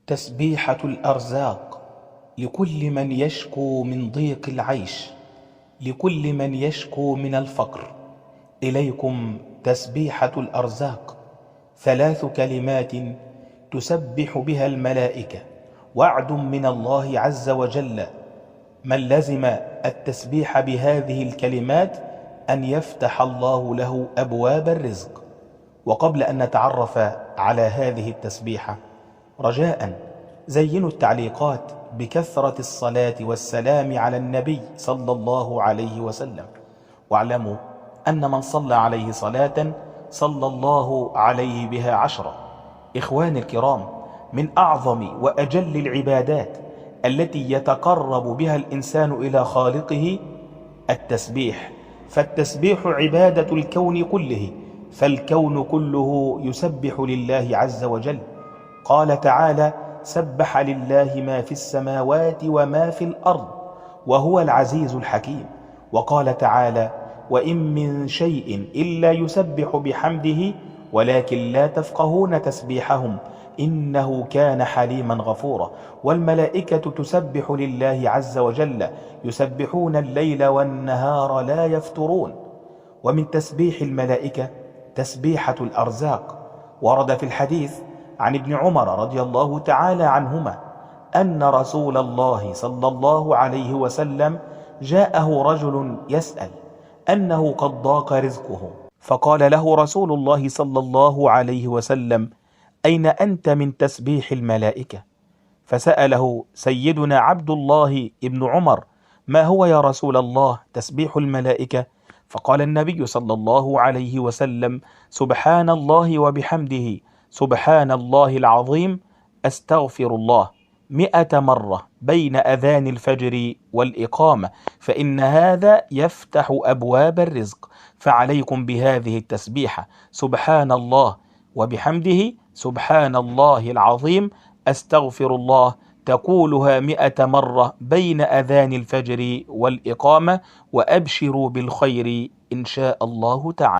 تسبيحة الأرزاق لكل من يشكو من ضيق العيش، لكل من يشكو من الفقر. إليكم تسبيحة الأرزاق، 3 كلمات تسبح بها الملائكة، وعد من الله عز وجل. من لزم التسبيح بهذه الكلمات أن يفتح الله له أبواب الرزق. وقبل أن نتعرف على هذه التسبيحة، رجاء زينوا التعليقات بكثرة الصلاة والسلام على النبي صلى الله عليه وسلم، واعلموا أن من صلى عليه صلاة صلى الله عليه بها 10. إخواني الكرام، من أعظم وأجل العبادات التي يتقرب بها الإنسان إلى خالقه التسبيح، فالتسبيح عبادة الكون كله، فالكون كله يسبح لله عز وجل. قال تعالى: سبح لله ما في السماوات وما في الأرض وهو العزيز الحكيم. وقال تعالى: وإن من شيء إلا يسبح بحمده ولكن لا تفقهون تسبيحهم إنه كان حليما غفورا. والملائكة تسبح لله عز وجل، يسبحون الليل والنهار لا يفترون. ومن تسبيح الملائكة تسبيحة الأرزاق. ورد في الحديث عن ابن عمر رضي الله تعالى عنهما أن رسول الله صلى الله عليه وسلم جاءه رجل يسأل أنه قد ضاق رزقه، فقال له رسول الله صلى الله عليه وسلم: أين أنت من تسبيح الملائكة؟ فسأله سيدنا عبد الله ابن عمر: ما هو يا رسول الله تسبيح الملائكة؟ فقال النبي صلى الله عليه وسلم: سبحان الله وبحمده، سبحان الله العظيم، أستغفر الله 100 مرة بين أذان الفجر والإقامة، فإن هذا يفتح أبواب الرزق. فعليكم بهذه التسبيحة: سبحان الله وبحمده، سبحان الله العظيم، أستغفر الله، تقولها 100 مرة بين أذان الفجر والإقامة، وأبشروا بالخير إن شاء الله تعالى.